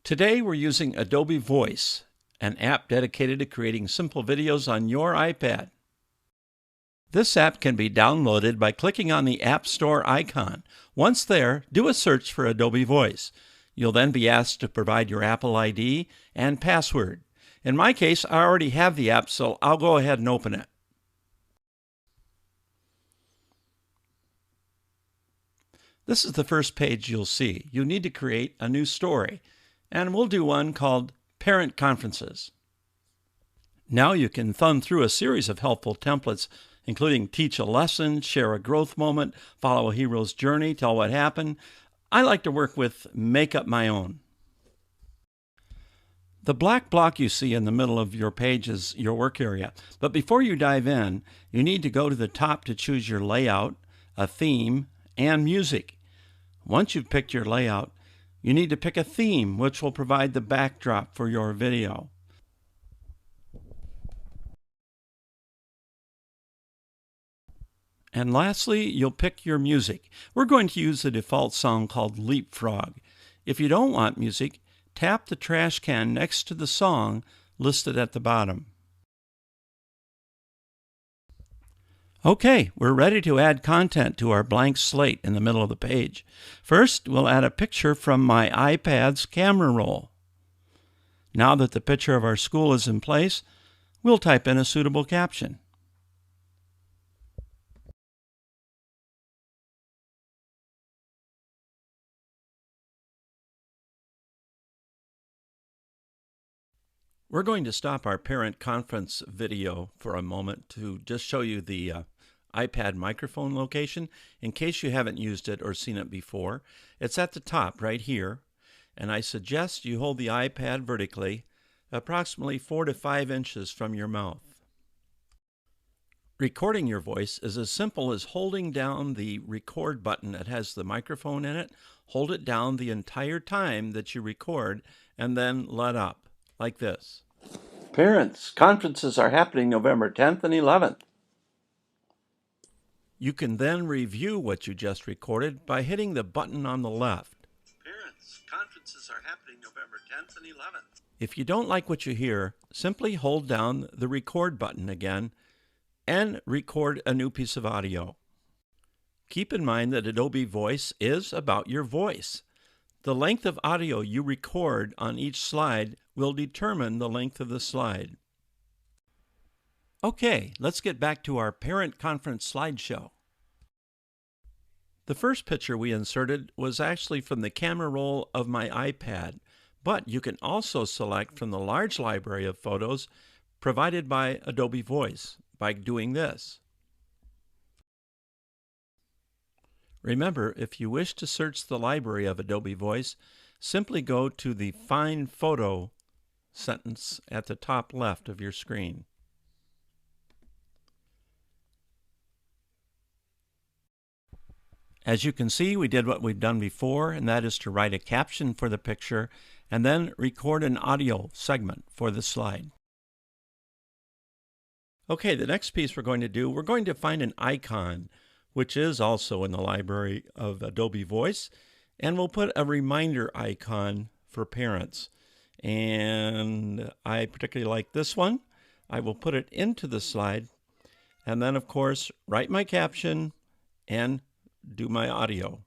Today we're using Adobe Voice, an app dedicated to creating simple videos on your iPad. This app can be downloaded by clicking on the App Store icon. Once there, do a search for Adobe Voice. You'll then be asked to provide your Apple ID and password. In my case, I already have the app, so I'll go ahead and open it. This is the first page you'll see. You need to create a new story, and we'll do one called Parent Conferences. Now you can thumb through a series of helpful templates, including teach a lesson, share a growth moment, follow a hero's journey, tell what happened. I like to work with make up my own. The black block you see in the middle of your page is your work area. But before you dive in, you need to go to the top to choose your layout, a theme, and music. Once you've picked your layout, you need to pick a theme which will provide the backdrop for your video. And lastly, you'll pick your music. We're going to use the default song called Leapfrog. If you don't want music, tap the trash can next to the song listed at the bottom. Okay, we're ready to add content to our blank slate in the middle of the page. First, we'll add a picture from my iPad's camera roll. Now that the picture of our school is in place, we'll type in a suitable caption. We're going to stop our parent conference video for a moment to just show you the iPad microphone location in case you haven't used it or seen it before. It's at the top right here, and I suggest you hold the iPad vertically, approximately 4 to 5 inches from your mouth. Recording your voice is as simple as holding down the record button that has the microphone in it. Hold it down the entire time that you record and then let up, like this. Parents, conferences are happening November 10th and 11th. You can then review what you just recorded by hitting the button on the left. Parents, conferences are happening November 10th and 11th. If you don't like what you hear, simply hold down the record button again and record a new piece of audio. Keep in mind that Adobe Voice is about your voice. The length of audio you record on each slide will determine the length of the slide. Okay, let's get back to our parent conference slideshow. The first picture we inserted was actually from the camera roll of my iPad, but you can also select from the large library of photos provided by Adobe Voice by doing this. Remember, if you wish to search the library of Adobe Voice, simply go to the Find Photo sentence at the top left of your screen. As you can see, we did what we've done before, and that is to write a caption for the picture and then record an audio segment for the slide. Okay, the next piece we're going to find an icon, which is also in the library of Adobe Voice, and we'll put a reminder icon for parents. And I particularly like this one. I will put it into the slide, and then of course write my caption and do my audio.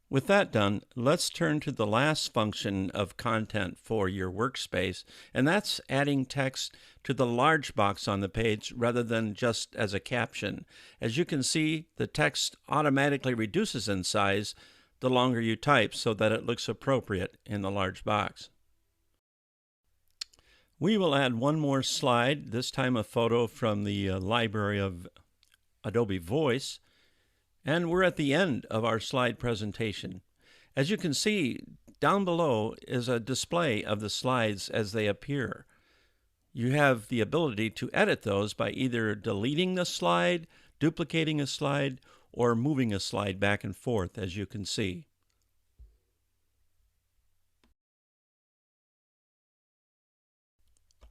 With that done, let's turn to the last function of content for your workspace, and that's adding text to the large box on the page rather than just as a caption. As you can see, the text automatically reduces in size the longer you type so that it looks appropriate in the large box. We will add one more slide, this time a photo from the library of Adobe Voice. And we're at the end of our slide presentation. As you can see, down below is a display of the slides as they appear. You have the ability to edit those by either deleting the slide, duplicating a slide, or moving a slide back and forth, as you can see.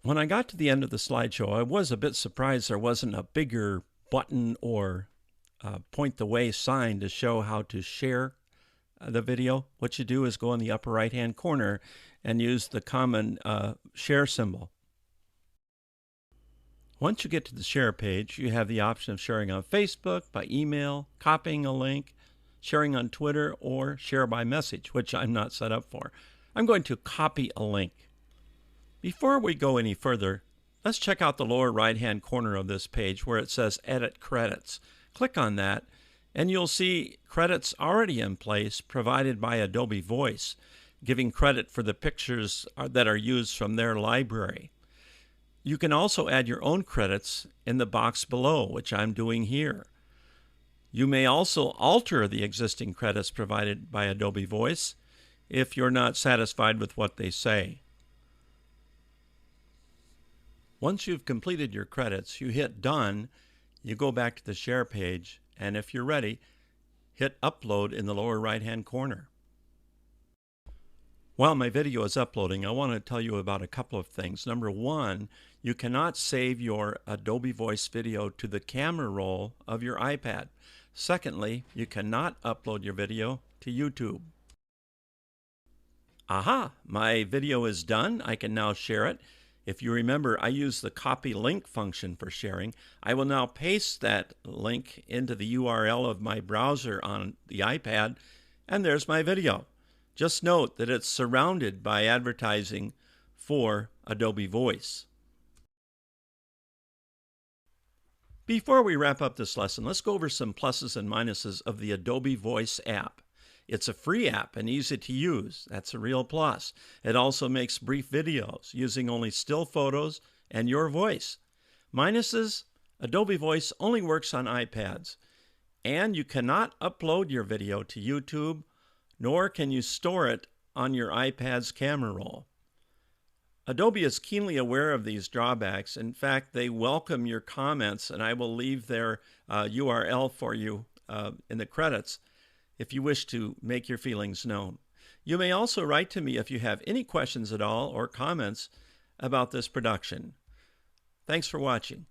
When I got to the end of the slideshow, I was a bit surprised there wasn't a bigger button or point the way sign to show how to share the video, what you do is go in the upper right-hand corner and use the common share symbol. Once you get to the share page, you have the option of sharing on Facebook, by email, copying a link, sharing on Twitter, or share by message, which I'm not set up for. I'm going to copy a link. Before we go any further, let's check out the lower right-hand corner of this page where it says Edit Credits. Click on that, and you'll see credits already in place provided by Adobe Voice, giving credit for the pictures that are used from their library. You can also add your own credits in the box below, which I'm doing here. You may also alter the existing credits provided by Adobe Voice if you're not satisfied with what they say. Once you've completed your credits, you hit Done, you go back to the share page, and if you're ready, hit Upload in the lower right-hand corner. While my video is uploading, I want to tell you about a couple of things. Number one, you cannot save your Adobe Voice video to the camera roll of your iPad. Secondly, you cannot upload your video to YouTube. Aha! My video is done. I can now share it. If you remember, I use the copy link function for sharing. I will now paste that link into the URL of my browser on the iPad, and there's my video. Just note that it's surrounded by advertising for Adobe Voice. Before we wrap up this lesson, let's go over some pluses and minuses of the Adobe Voice app. It's a free app and easy to use. That's a real plus. It also makes brief videos using only still photos and your voice. Minuses: Adobe Voice only works on iPads, and you cannot upload your video to YouTube, nor can you store it on your iPad's camera roll. Adobe is keenly aware of these drawbacks. In fact, they welcome your comments, and I will leave their URL for you in the credits if you wish to make your feelings known. You may also write to me if you have any questions at all or comments about this production. Thanks for watching.